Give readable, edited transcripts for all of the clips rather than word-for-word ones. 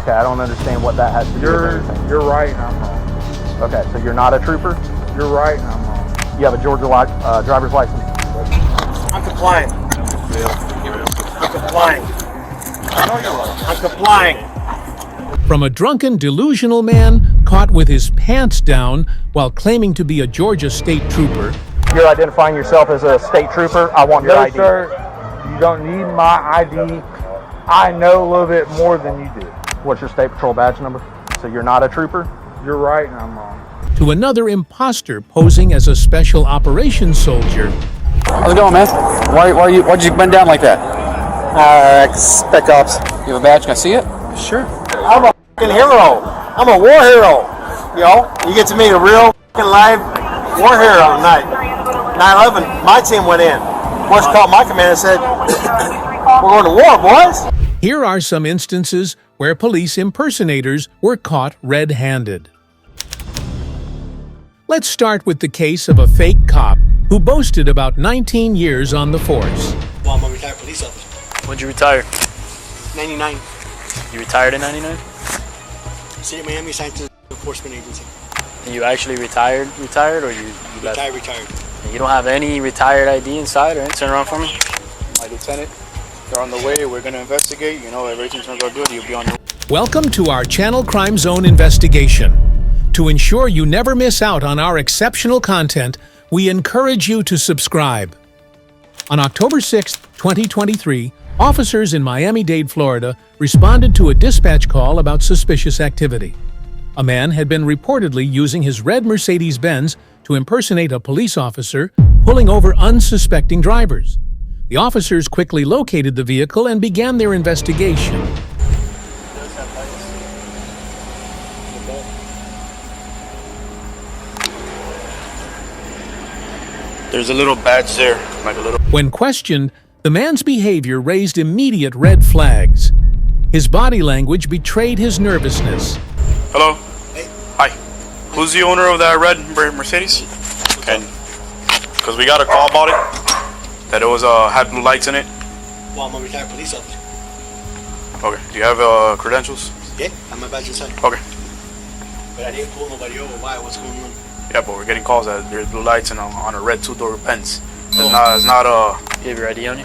Okay, I don't understand what that has to do with anything. You're right and I'm wrong. Okay, so you're not a trooper? You're right and I'm wrong. You have a Georgia driver's license? I'm complying. I'm complying. I'm complying. From a drunken, delusional man caught with his pants down while claiming to be a Georgia state trooper. You're identifying yourself as a state trooper? I want your No, ID. sir. You don't need my ID. I know a little bit more than you do. What's your state patrol badge number? So you're not a trooper? You're right and I'm wrong. To another imposter posing as a special operations soldier. How's it going, man? Why'd you bend down like that? Spec ops. You have a badge? Can I see it? Sure. I'm a fucking hero. I'm a war hero. You know, you get to meet a real fucking live war hero tonight. 9/11, my team went in. Once called my command and said, "We're going to war, boys." Here are some instances where police impersonators were caught red-handed. Let's start with the case of a fake cop who boasted about 19 years on the force. Well, I'm a retired police officer. When'd you retire? 99. You retired in 99? City of Miami Science Enforcement Agency. And you actually retired or you left? Retired. And you don't have any retired ID inside, right? Turn around for me. My lieutenant, they're on the way. We're going to investigate. You know, if everything turns out good, you'll be on your... Welcome to our Channel Crime Zone investigation. To ensure you never miss out on our exceptional content, we encourage you to subscribe. On October 6, 2023, officers in Miami-Dade, Florida, responded to a dispatch call about suspicious activity. A man had been reportedly using his red Mercedes-Benz to impersonate a police officer, pulling over unsuspecting drivers. The officers quickly located the vehicle and began their investigation. There's a little badge there, like a little... When questioned, the man's behavior raised immediate red flags. His body language betrayed his nervousness. Hello? Hey. Hi. Who's the owner of that red Mercedes? Okay. Because we got a call about it, that it was had blue lights in it. Well, I'm a retired police officer. Okay. Do you have credentials? Yeah, I'm a badge inside. Okay. But I didn't pull nobody over. Why? What's going on? Yeah, but we're getting calls that there's blue lights and on a red two-door Benz. It's Oh. not You have your ID on you?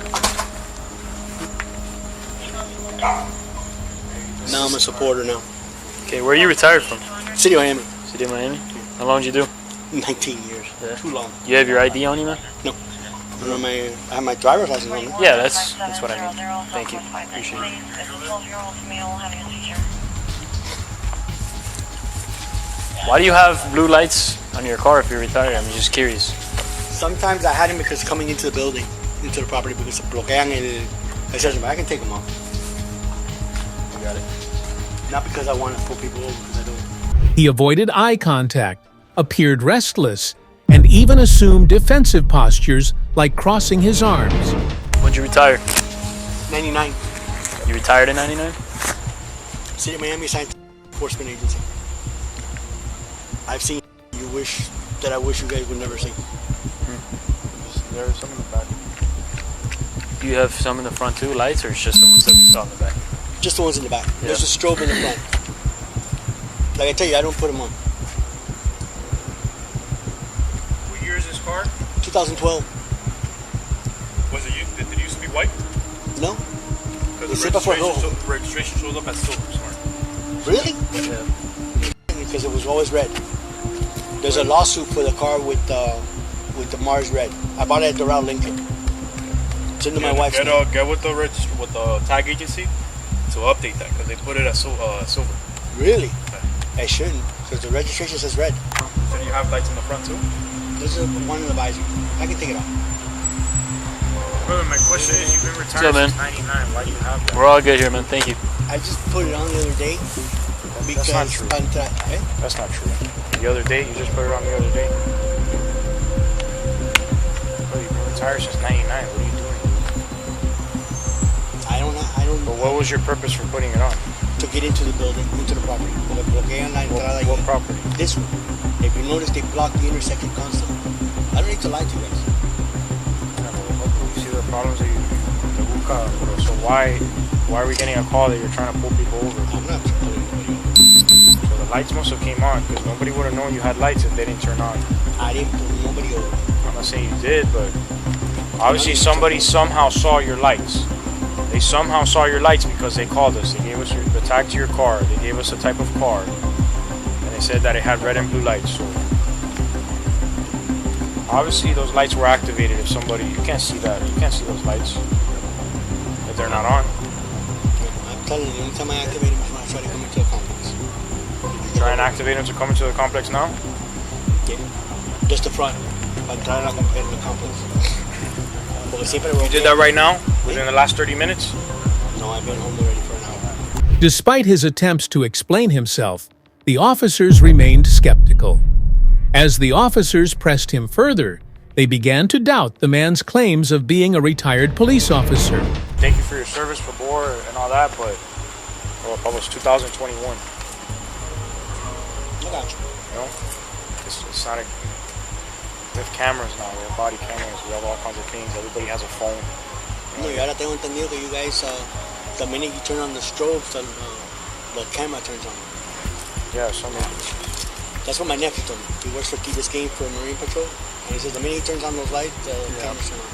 Now I'm a supporter now. Okay, where are you retired from? City of Miami. City of Miami? How long did you do? 19 years. Yeah. Too long. You have your ID on you, man? No. I have my driver's license on me. Yeah, that's what I mean. Thank you. Appreciate it. Why do you have blue lights on your car if you're retired? I'm just curious. Sometimes I had him because coming into the building, into the property, because bloquean el accession, but I can take them off. You got it. Not because I want to pull people over, because I don't. He avoided eye contact, appeared restless, and even assumed defensive postures like crossing his arms. When'd you retire? 99. You retired in 99? City of Miami Science Enforcement Agency. I've seen you wish that I wish you guys would never see. There's some in the back. Do you have some in the front too, lights, or it's just the ones that we saw in the back? Just the ones in the back. Yeah. There's a strobe in the front. Like I tell you, I don't put them on. What year is this car? 2012. Did it used to be white? No? Because It's before rojo. the registration shows up as silver, sorry. Really? Yeah. Because it was always red. There's a lawsuit for the car with the Mars red. I bought it at the Doral Lincoln. It's into my wife's name. Get with the tag agency to update that because they put it as silver. Really? I shouldn't, because the registration says red. So you have lights in the front too? There's one in the visor. I can take it off. Brother, my question is, you've been retired What's up, man? since 99. Why do you have that? We're all good here, man. Thank you. I just put it on the other day because not true. That's not true. The other day, you just put it on the other day. Bro, you've been retired since 99. What are you doing? I don't know. But what was your purpose for putting it on? To get into the building, into the property. What property? This one. If you notice, they block the intersection constantly. I don't need to lie to you guys. You see the problems that you... So why are we getting a call that you're trying to pull people over? I'm not pulling lights must have came on because nobody would have known you had lights if they didn't turn on. I didn't put nobody over. I'm not saying you did, but obviously somebody somehow saw your lights. They somehow saw your lights because they called us. They gave us the tag to your car. They gave us a type of car, and they said that it had red and blue lights. So obviously those lights were activated. If somebody, you can't see that. You can't see those lights if they're not on. I'm telling you, anytime I activate them, I try to come into the complex. Try and activate them to come into the complex now. Yeah. Just the front. I'm trying to come into the complex. You did that right now? Within the last 30 minutes? No, I've been home already for an hour. Despite his attempts to explain himself, the officers remained skeptical. As the officers pressed him further, they began to doubt the man's claims of being a retired police officer. Thank you for your service for Boer and all that, but that was 2021. I got you. You know? It's not a... We have cameras now, we have body cameras, we have all kinds of things. Everybody has a phone. No, y ahora tengo entendido que you guys, the minute you turn on the strobes, the camera turns on. Yeah, so many. That's what my nephew told me. He works for Key Biscayne for Marine Patrol, and he says the minute he turns on those lights, the cameras turn on.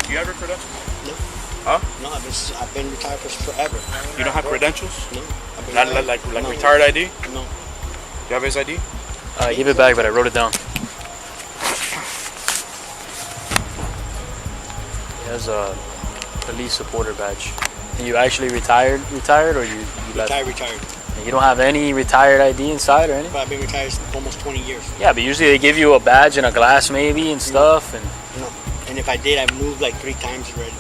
Do you have your credentials? No. Huh? No, I've been retired for forever. You don't have credentials? No. I've been Not retired. like No. retired ID? No. Do you have his ID? I gave it back, but I wrote it down. He has a police supporter badge. You actually retired, or you left? Retired. You don't have any retired ID inside or anything? But I've been retired for almost 20 years. Yeah, but usually they give you a badge and a glass maybe and stuff. And No. And if I did, I've moved like 3 times already.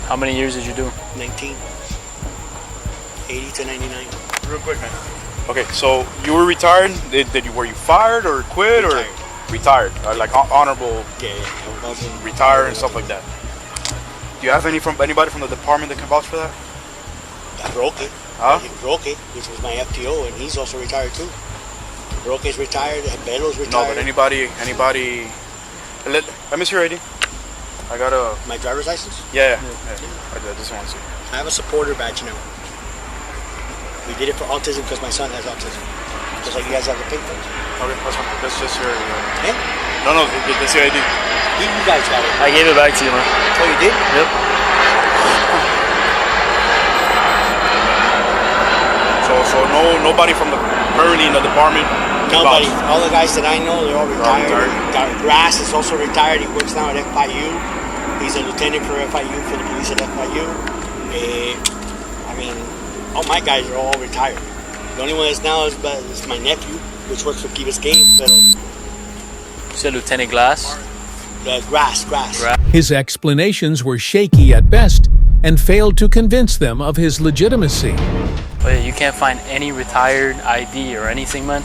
how many years did you do? 19. 80 to 99. Real quick, man. Okay, so you were retired. Were you fired or quit or retired? Like honorable Yeah. I was in, retire and stuff like that. Do you have anybody from the department that can vouch for that? I broke it. Huh? Broke it, which was my FTO, and he's also retired too. Broke is retired, and Belo's retired. No, but anybody. Let me see your ID. I got a. My driver's license? Yeah. I just want to see. I have a supporter badge now. We did it for autism because my son has autism. Just like you guys have the pink ones. Okay, that's fine. That's just your. Eh? No, that's your ID. You guys got it. I gave it back to you, man. Oh, you did? Yep. So nobody from currently in the department. Nobody. vouch. All the guys that I know, they're all retired. retired. Grass is also retired. He works now at FIU. He's a lieutenant for FIU, for the police at FIU. I mean, all my guys are all retired. The only one that's now is my nephew, which works for Key Biscayne. But You said Lieutenant Glass? grass. His explanations were shaky at best and failed to convince them of his legitimacy. Oh yeah, you can't find any retired ID or anything, man?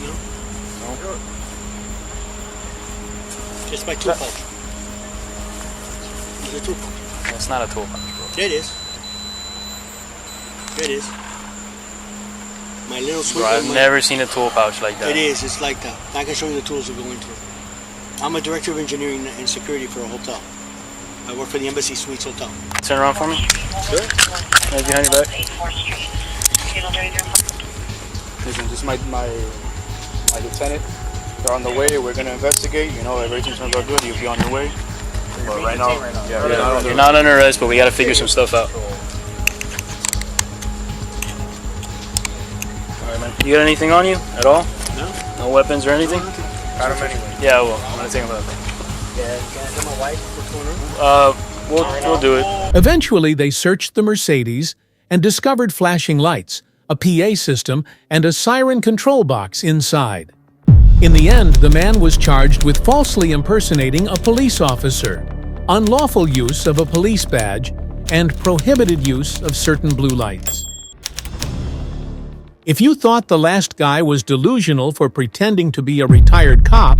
Just my tool pouch. It's a tool pouch. That's not a tool pouch, bro. It is. My little Bro, sweeper. I've never seen a tool pouch like that. It is. It's like that. I can show you the tools that go into it. I'm a director of engineering and security for a hotel. I work for the Embassy Suites Hotel. Turn around for me. Sure. Right behind your back. Listen, this is my lieutenant. They're on the way. We're gonna investigate. You know, if everything turns out good, you'll be on your way. But right now, yeah, You're not under arrest, but we gotta figure some stuff out. Alright, man. You got anything on you at all? No. No weapons or anything? Got him anyway. Yeah, well, I'm gonna take him out. Yeah, can I tell my wife what's going on? We'll do it. Eventually, they searched the Mercedes and discovered flashing lights, a PA system, and a siren control box inside. In the end, the man was charged with falsely impersonating a police officer, unlawful use of a police badge, and prohibited use of certain blue lights. If you thought the last guy was delusional for pretending to be a retired cop,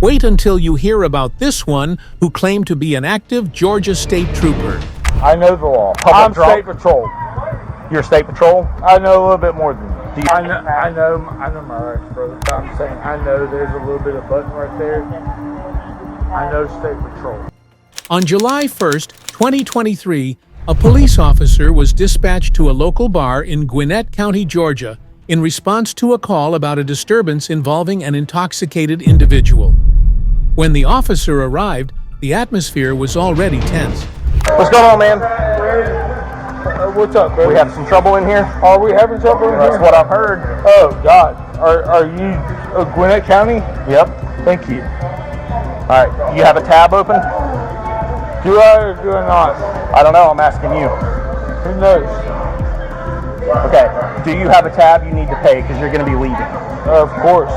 wait until you hear about this one who claimed to be an active Georgia State Trooper. I know the law. Public I'm drop. state patrol. You're state patrol? I know a little bit more than you. Do you- I know my rights, brother. I'm saying I know there's a little bit of button right there. I know state patrol. On July 1st, 2023, A police officer was dispatched to a local bar in Gwinnett County, Georgia, in response to a call about a disturbance involving an intoxicated individual. When the officer arrived, the atmosphere was already tense. What's going on, man? What's up, baby? We have some trouble in here? Are we having trouble in That's here? what I've heard. Oh, God. Are you Gwinnett County? Yep. Thank you. All right. You have a tab open? Do I or do I not? I don't know. I'm asking you. Who knows? Okay. Do you have a tab you need to pay because you're going to be leaving? Of course.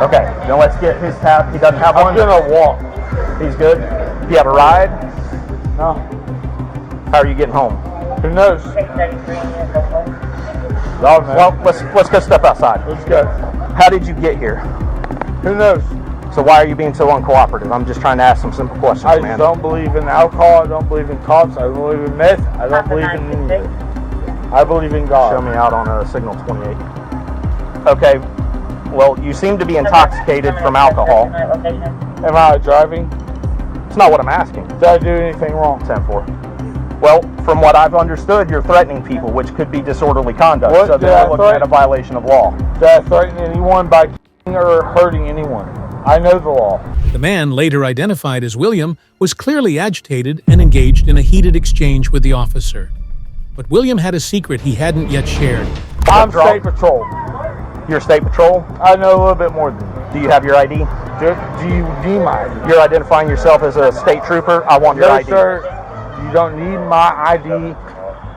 Okay. Then let's get his tab. He doesn't have I'm one? going to walk. He's good? Do you have a ride? No. How are you getting home? Who knows? Y'all know. Well, let's go step outside. Let's go. How did you get here? Who knows? So why are you being so uncooperative? I'm just trying to ask some simple questions, I man. don't believe in alcohol. I don't believe in cops. I don't believe in meth. I don't believe in any of it. I believe in God. Show me out on signal 28. Okay. Well, you seem to be intoxicated from alcohol. Am I driving? It's not what I'm asking. Did I do anything wrong? 10-4. Well, from what I've understood, you're threatening people, which could be disorderly conduct. What So did they're I looking at a threaten? violation of law. Did I threaten anyone by killing or hurting anyone? I know the law. The man, later identified as William, was clearly agitated and engaged in a heated exchange with the officer. But William had a secret he hadn't yet shared. I'm State Patrol. You're State Patrol? I know a little bit more than you. Do you have your ID? Do you need my ID? You're identifying yourself as a state trooper? I want your No, ID. sir. You don't need my ID.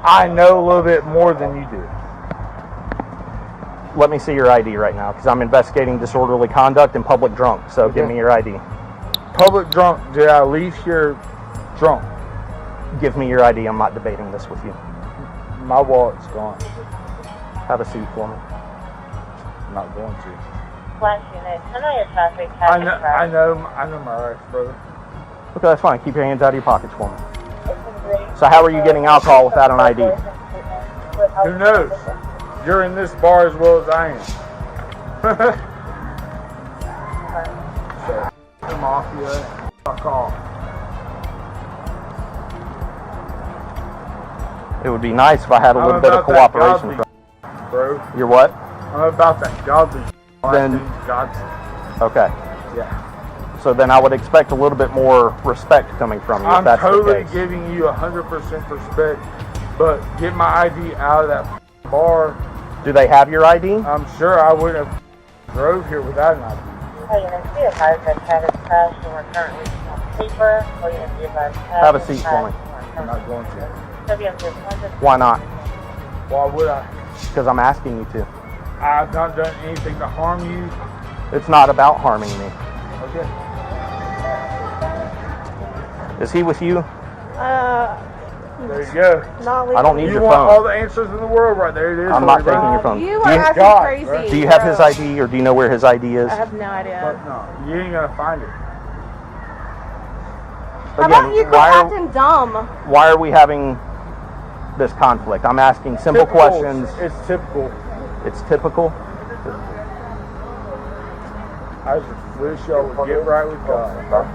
I know a little bit more than you do. Let me see your ID right now, because I'm investigating disorderly conduct and public drunk. So give me your ID. Public drunk. Did I leave here drunk? Give me your ID. I'm not debating this with you. My wallet's gone. Have a seat for me. I'm not going to. Flash unit, I know your traffic I know my rights, brother. Okay, that's fine. Keep your hands out of your pockets for me. So how are you getting alcohol without an ID? Who knows? You're in this bar as well as I am. The mafia. Fuck off. It would be nice if I had a little I'm bit of about that cooperation. godly, bro. You're what? I'm about that godly. Then- God's. Okay. Yeah. So then I would expect a little bit more respect coming from you if I'm that's totally the case. giving you 100% respect, but get my ID out of that bar. Do they have your ID? I'm sure I wouldn't have drove here without an ID. Hey, unit, be advised that Chad is crashed and we're currently on paper. Or unit, be advised Chad Have a is seat crashed for me. and we're I'm currently not going to. So be able to respond Why not? Why would I? Because I'm asking you to. I've not done anything to harm you. It's not about harming me. Okay. Is he with you? There you go. I don't need You your want all phone. the answers in the world right there. It is. I'm not taking your phone. You Do are you, acting God, crazy. bro. do you have his ID, or do you know where his ID is? I have no idea. But no, you ain't gonna find it. How about you quit acting dumb? Why are we having this conflict? I'm asking simple Typical. questions. It's typical. It's typical. I just wish y'all would get right with God.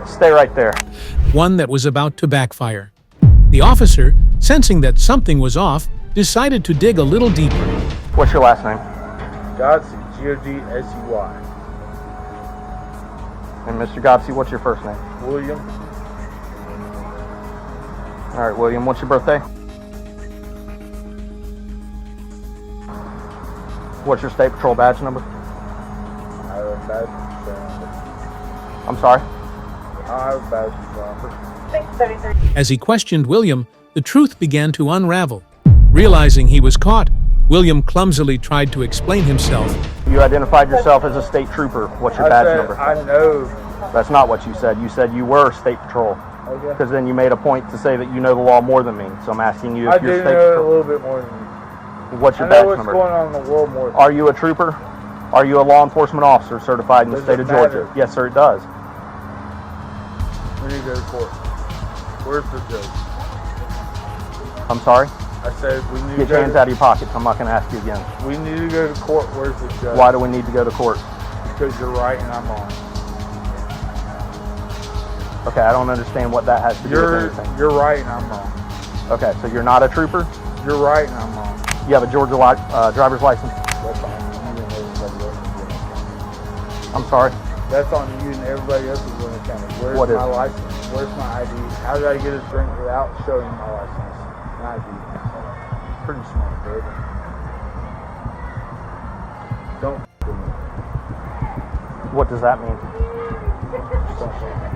Stay right there. One that was about to backfire. The officer, sensing that something was off, decided to dig a little deeper. What's your last name? Godsey, Godsey. And Mr. Godsey, what's your first name? William. All right, William, what's your birthday? What's your State Patrol badge number? I have a badge. I'm sorry? I have a badge number. 633. As he questioned William, the truth began to unravel. Realizing he was caught, William clumsily tried to explain himself. You identified yourself as a state trooper. What's your badge number? I know. That's not what you said. You said you were State Patrol. Okay. Because then you made a point to say that you know the law more than me. So I'm asking you I if you're do State know a Patrol. little bit more than you. What's your I know badge what's number? going on in the world more than Are you a trooper? Are you a law enforcement officer certified in the Does state it of Georgia? matter? Yes, sir, it does. We need to go to court. Where's the judge? I'm sorry? I said we need Get to your go hands out of your pockets. I'm not going to ask you again. We need to go to court. Where's the judge? Why do we need to go to court? Because you're right and I'm wrong. Okay, I don't understand what that has to do with anything. You're right and I'm wrong. Okay, so you're not a trooper? You're right and I'm wrong. You have a Georgia driver's license? That's on you and everybody else is going to county. I'm sorry? That's on you and everybody else is going to county. Where's What is my it? license? Where's my ID? How did I get a drink without showing my license and ID? Pretty smart, baby. Don't with me. What does that mean?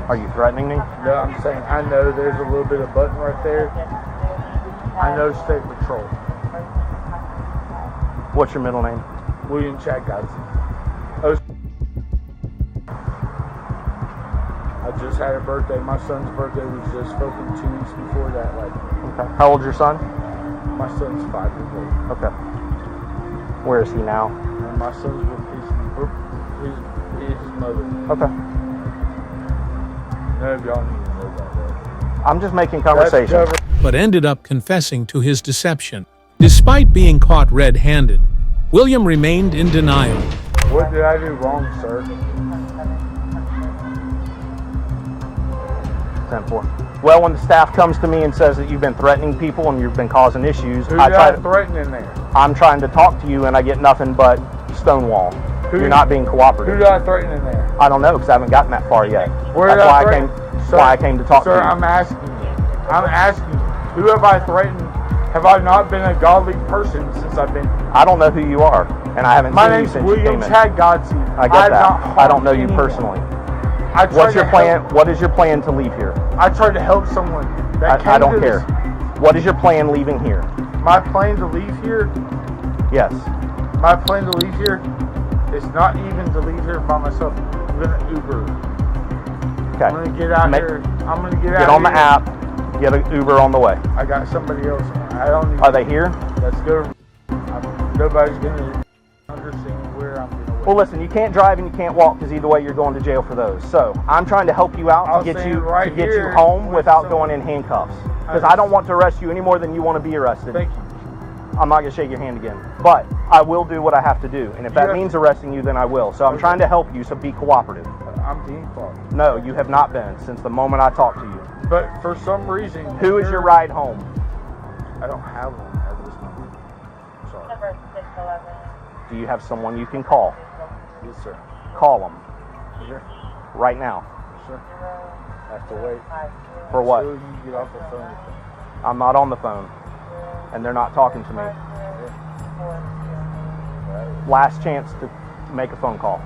Are you threatening me? No, I'm saying I know there's a little bit of button right there. I know State Patrol. What's your middle name? William Chad Godson. I just had a birthday. My son's birthday was just fucking 2 weeks before that. Like, Okay. How old's your son? my son's 5 years old. Okay. Where is he now? And my son's with his mother. Okay. None of y'all need to know about that. I'm just making conversation. But ended up confessing to his deception. Despite being caught red-handed, William remained in denial. What did I do wrong, sir? 10-4. Well, when the staff comes to me and says that you've been threatening people and you've been causing issues, Who did I threaten in there? I'm trying to talk to you and I get nothing but stonewall. You're not being cooperative. Who did I threaten in there? I don't know because I haven't gotten that far yet. Where That's did why I threaten? I came to talk to you. Sir, I'm asking you. I'm asking you. Who have I threatened? Have I not been a godly person since I've been? I don't know who you are, and I haven't My seen you name's since you William came in. Chad Godson. I get that. I don't know you personally. What's your plan? What is your plan to leave here? I tried to help someone. I don't care. What is your plan leaving here? My plan to leave here? Yes. My plan to leave here is not even to leave here by myself. I'm gonna Uber. Okay. I'm gonna get out here. I'm gonna get out. Get on the here. app. Get an Uber on the way. I got somebody else. I don't need. Are they here? Let's go. Nobody's gonna understand where I'm gonna. Well, listen. You can't drive and you can't walk because either way you're going to jail for those. So I'm trying to help you out I'll to get stand you right to get you here home with without someone. going in handcuffs. Because I don't want to arrest you any more than you want to be arrested. Thank you. I'm not going to shake your hand again. But I will do what I have to do. And if that means arresting you, then I will. So I'm trying to help you, so be cooperative. I'm being cooperative. No, you have not been since the moment I talked to you. But for some reason, Who is your ride home? I don't have one at this moment. Sorry. Number 611. Do you have someone you can call? Yes, sir. Call them Sir. right now. Yes, sir. I have to wait. For what? So you can get off the phone with them. I'm not on the phone. And they're not talking to me. Last chance to make a phone call.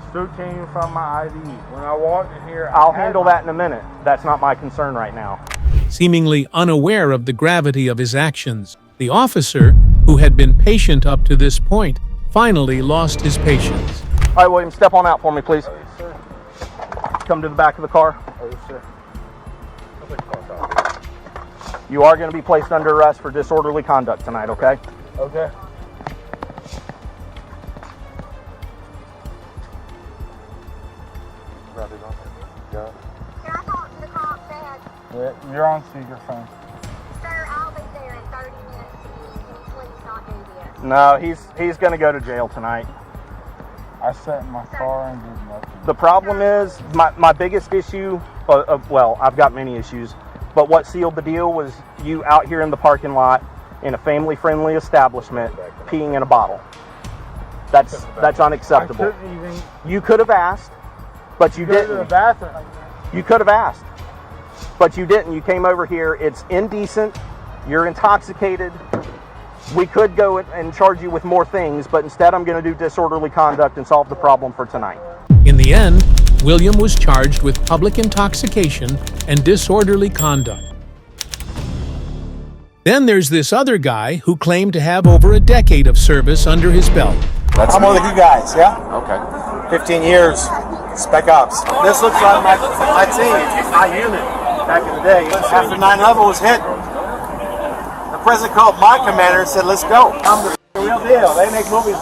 Still can't even find my ID. When I walked in here, I'll handle that in a minute. That's not my concern right now. Seemingly unaware of the gravity of his actions, the officer, who had been patient up to this point, finally lost his patience. All right, William, step on out for me, please. Yes, sir. Come to the back of the car. Oh, yes, sir. You are going to be placed under arrest for disorderly conduct tonight, okay? Okay. Yeah, you're on speakerphone. Sir, I'll be there in 30 minutes. Can you please not do this? No, he's going to go to jail tonight. I sat in my car and did nothing. The problem is, my biggest issue, well, I've got many issues, but what sealed the deal was you out here in the parking lot in a family-friendly establishment peeing in a bottle. That's unacceptable. I couldn't even You could have asked, but you go to the didn't. bathroom. You could have asked, but you didn't. You came over here. It's indecent. You're intoxicated. We could go and charge you with more things, but instead I'm going to do disorderly conduct and solve the problem for tonight. In the end, William was charged with public intoxication and disorderly conduct. Then there's this other guy who claimed to have over a decade of service under his belt. I'm one of you guys, yeah? Okay. 15 years, Spec Ops. This looks like my team, my unit, back in the day. After 9/11 was hit, the president called my commander and said, let's go. I'm the real deal. They make movies.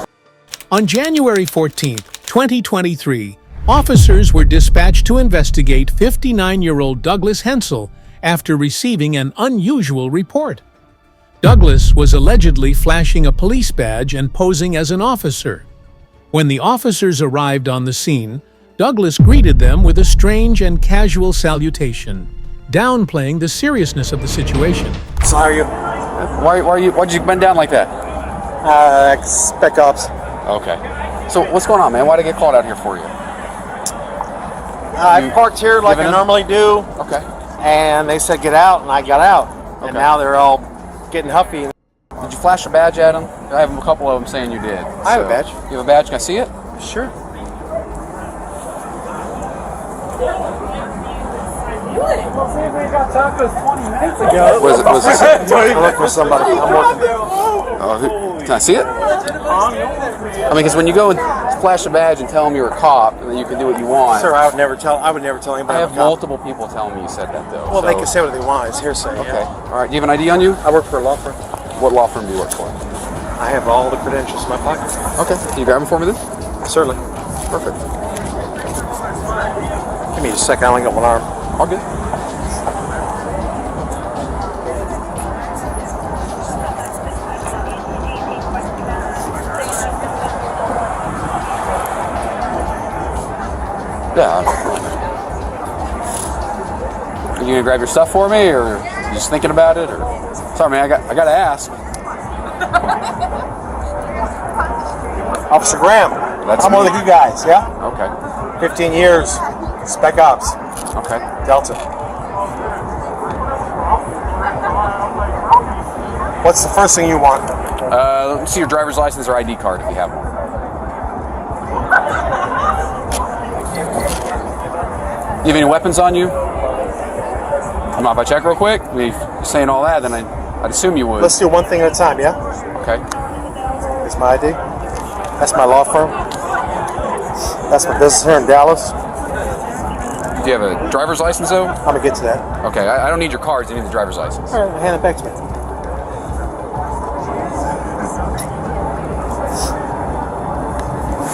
On January 14th, 2023, officers were dispatched to investigate 59-year-old Douglas Hensel after receiving an unusual report. Douglas was allegedly flashing a police badge and posing as an officer. When the officers arrived on the scene, Douglas greeted them with a strange and casual salutation, downplaying the seriousness of the situation. So how are you? Why'd you bend down like that? Spec ops. Okay. So what's going on, man? Why'd I get called out here for you? I parked here like I giving in? normally do, Okay. and they said get out, and I got out. And now they're all getting huffy. Did you flash a badge at them? I have a couple of them saying you did. I have a badge. You have a badge? Can I see it? Sure. What is it? What is this? I look for somebody. I'm working. Can I see it? I mean, because when you go and flash a badge and tell them you're a cop, and then you can do what you want. Sir, I would never tell anybody. I have I'm a cop. multiple people telling me you said that, though. Well, so. they can say what they want. It's hearsay. Okay. Yeah. All right. Do you have an ID on you? I work for a law firm. What law firm do you work for? I have all the credentials in my pocket. Okay. Can you grab them for me then? Certainly. Perfect. Give me a second. I only got one arm. All good. Yeah. Are you gonna grab your stuff for me, or you just thinking about it, or? Sorry, man. I gotta ask. Officer Graham. That's I'm me. one of the good guys. Yeah. Okay. 15 years. Spec ops. Okay. Delta. What's the first thing you want? Let me see your driver's license or ID card if you have one. You have any weapons on you? I'm not. If I check real quick, I mean, if you're saying all that, then I'd assume you would. Let's do one thing at a time, yeah? Okay. Here's my ID. That's my law firm. That's my business here in Dallas. Do you have a driver's license, though? I'm going to get to that. Okay, I don't need your cards. I need the driver's license. All right, hand it back to me.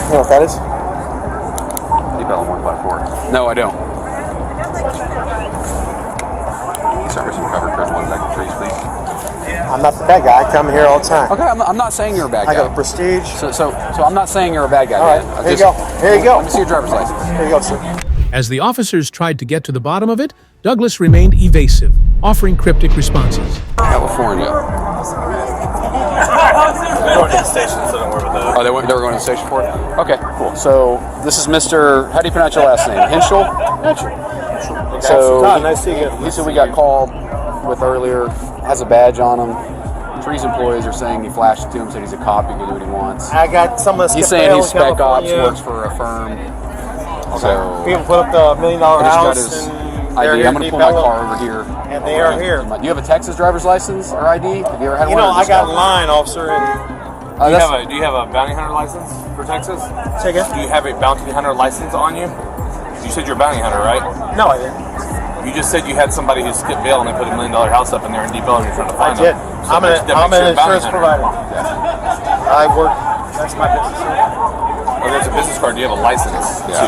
You know what that is? Bell 154. No, I don't. Service and cover code 1 back to trees, please. I'm not the bad guy. I come here all the time. Okay, I'm not saying you're a bad guy. I got a prestige. So I'm not saying you're a bad guy. All right, man. here you go. Here you go. Let me see your driver's license. Here you go, sir. As the officers tried to get to the bottom of it, Douglas remained evasive, offering cryptic responses. California. Going to the station, so don't worry about that. Oh, they were going to the station for it? Okay, cool. So this is Mr. How do you pronounce your last name? Henschel? Henschel. So Nice to see you. he said we got called with earlier, has a badge on him. Trees employees are saying he flashed it to him, said he's a cop, he can do what he wants. I got some of the He's saying he's spec ops, works for a firm. So people put up the $1 million I just got house his and ID. I'm going to pull my car over here. And they are here. Do you have a Texas driver's license or ID? Have you ever had You one? know, or I just got in line, officer, and Do you have a bounty hunter license for Texas? say again? Do you have a bounty hunter license on you? You said you're a bounty hunter, right? No, I didn't. You just said you had somebody who skipped bail and they put $1 million house up in there in Deep Ellum and you're trying to I find did. them. So I'm that an makes you a bounty insurance hunter. provider. Yeah. I work. That's my business. Oh, there's a business card. Do you have a license to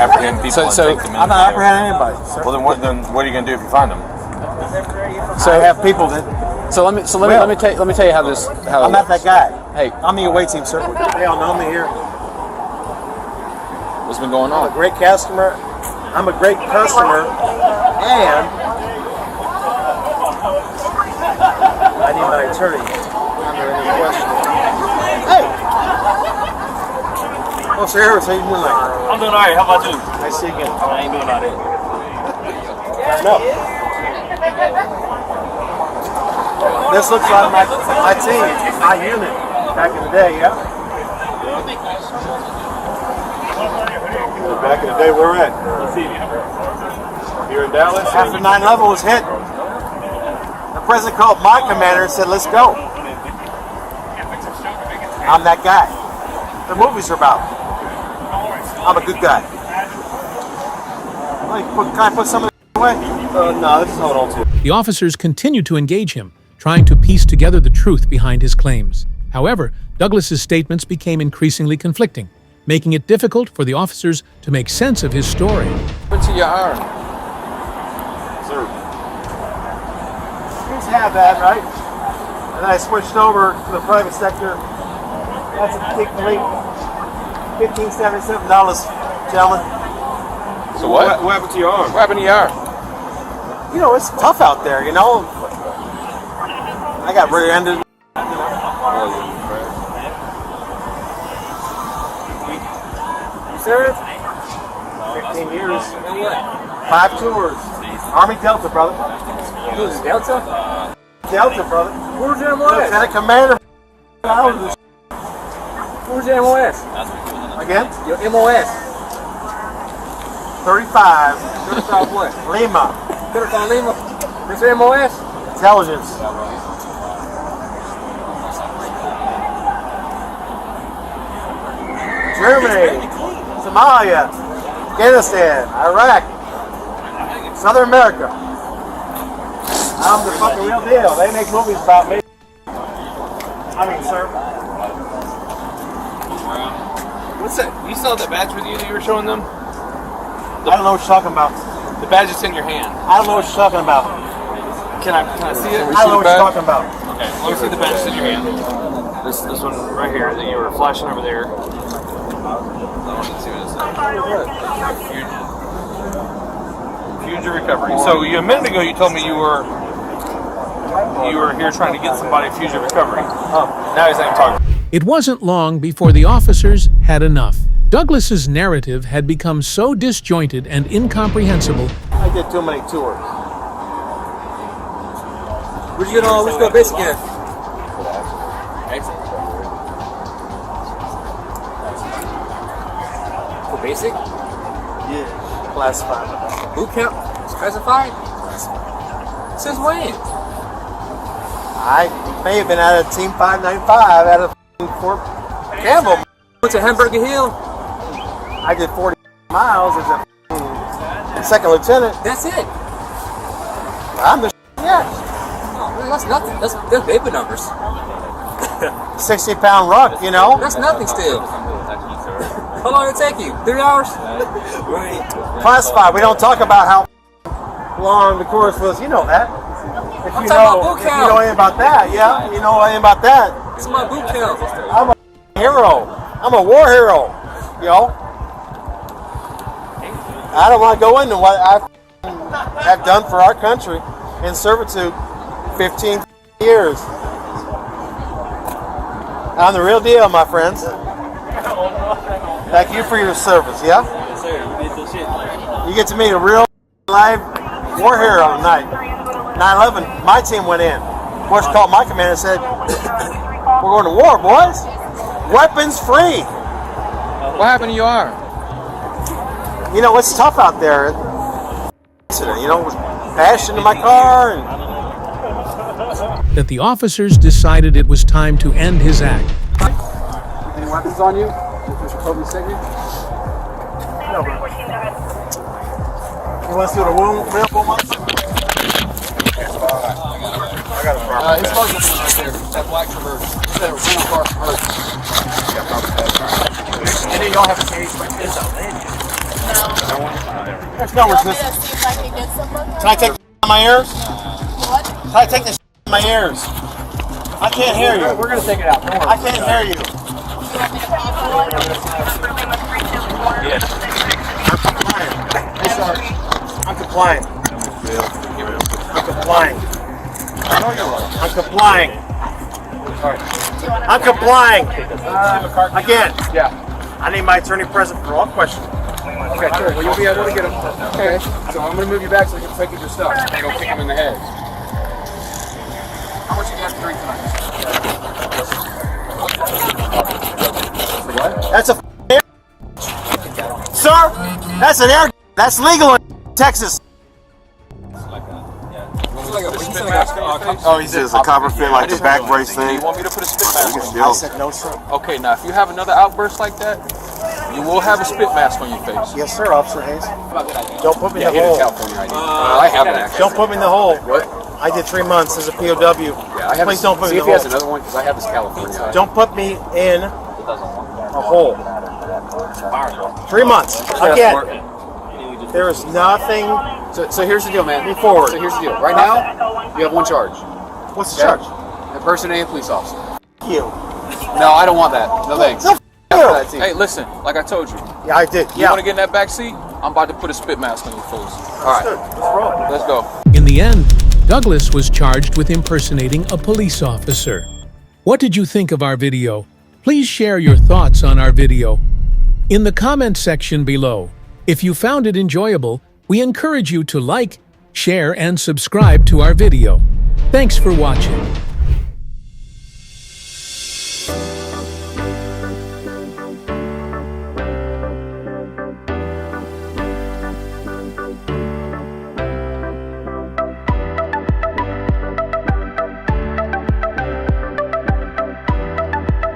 apprehend people and take them in? I'm not apprehending anybody, sir. Well, then what are you going to do if you find them? So I have people that. So let me tell you how this. I'm not that guy. Hey, I'm the away team, sir. They all know me here. What's been going I'm on? a great customer. I'm a great customer, and I need my attorney under any question. Hey! Oh, sir, Harris, how you doing tonight? I'm doing all right. How about you? Nice to see you again. I ain't doing all right. No. This looks like my team, my unit, back in the day, yeah? Back in the day, where we're at? Here in Dallas? After 9/11 was hit, the president called my commander and said, let's go. I'm that guy. The movies are about. I'm a good guy. Can I put some of the away? No, this is hold on to. The officers continued to engage him, trying to piece together the truth behind his claims. However, Douglas's statements became increasingly conflicting, making it difficult for the officers to make sense of his story. what's your arm? Sir. Used to have that, right? And then I switched over to the private sector. That's a big leap. $1,577, gentlemen. So what? What happened to your arm? What happened to your arm? You know, it's tough out there, you know. I got rear-ended. Sir? 15 years. 5 tours. Army Delta, brother. You was Delta? Delta, brother. Where's your MOS? Lieutenant Commander. Where's your MOS? Again? Your MOS. 35. 35 what? Lima. 35 Lima. What's your MOS? Intelligence. Germany. Somalia. Afghanistan. Iraq. Southern America. I'm the fucking real deal. They make movies about me. I mean, sir. What's that? You saw that badge with you that you were showing them? I don't know what you're talking about. The badge is in your hand. I don't know what you're talking about. Can I see it? I don't know what you're talking about. Okay, let me see the badge in your hand. This one right here that you were flashing over there. Fugitive recovery. So a minute ago you told me you were here trying to get somebody fugitive recovery. Oh, now he's not even talking. It wasn't long before the officers had enough. Douglas's narrative had become so disjointed and incomprehensible. I did too many tours. Where'd you go basic in? For basic? Yeah. Classified. Boot camp? Classified? Since when? I may have been out of Team 595 out of Fort Campbell. Went to Hamburger Hill? I did 40 miles as a second lieutenant. That's it. I'm the yeah. Oh, that's nothing. That's baby numbers. 60-pound ruck, you know. That's nothing still. How long did it take you? 3 hours? Right. Classified. We don't talk about how long the course was. You know that. If you know anything about that, yeah. You know anything about that. It's my boot camp. I'm a hero. I'm a war hero. You know. I don't want to go into what I have done for our country in servitude 15 years. I'm the real deal, my friends. Thank you for your service, yeah? Yes, sir. You did the shit. You get to meet a real live war hero tonight. 9/11, my team went in. Bush called my command and said, "We're going to war, boys. Weapons free." What happened to your arm? You know, it's tough out there. You know, with passion in my car. And That the officers decided it was time to end his act. Any weapons on you? Mr. Kobe's signature? no, bro. You want to see what a wound real wound? I got a problem. His car's right there. That black Traverse. That rental car Traverse. And then y'all have a case like this out there. There's no resistance. Can I take my ears? What? Can I take this in my ears? I can't hear you. We're gonna take it out. Don't worry. I can't hear you. Yes. I'm complying. I'm complying. I'm complying. I'm complying. Again. Yeah. I need my attorney present for all questions. Okay, cool. Well, you'll be able to get him. Okay. So I'm gonna move you back so you can take your stuff. Don't kick him in the head. How much you got to drink tonight? That's a air. Sir, that's an air. That's legal in Texas. Oh, he says a copper fit like the back brace thing. You want me to put a spit mask on? I said no, sir. Okay, now if you have another outburst like that, you will have a spit mask on your face. Yes, sir, Officer Hayes. Don't put me in Yeah, the he has hole. California ID. I have an actually. Don't put me in the hole. What? I did 3 months as a POW. Yeah, I have Please don't put see me if in he the has hole. another one because I have his California ID. Don't put me in a hole. 3 months. Again. There is nothing. So here's the deal, man. Move forward. So here's the deal. Right now, you have one charge. What's the charge? Impersonating a police officer. You. No, I don't want that. No thanks. No, Hey, listen, like I told you. Yeah, I did. You Yeah. want to get in that back seat? I'm about to put a spit mask on your face. All right, let's go. In the end, Douglas was charged with impersonating a police officer. What did you think of our video? Please share your thoughts on our video in the comment section below. If you found it enjoyable, we encourage you to like, share, and subscribe to our video. Thanks for watching.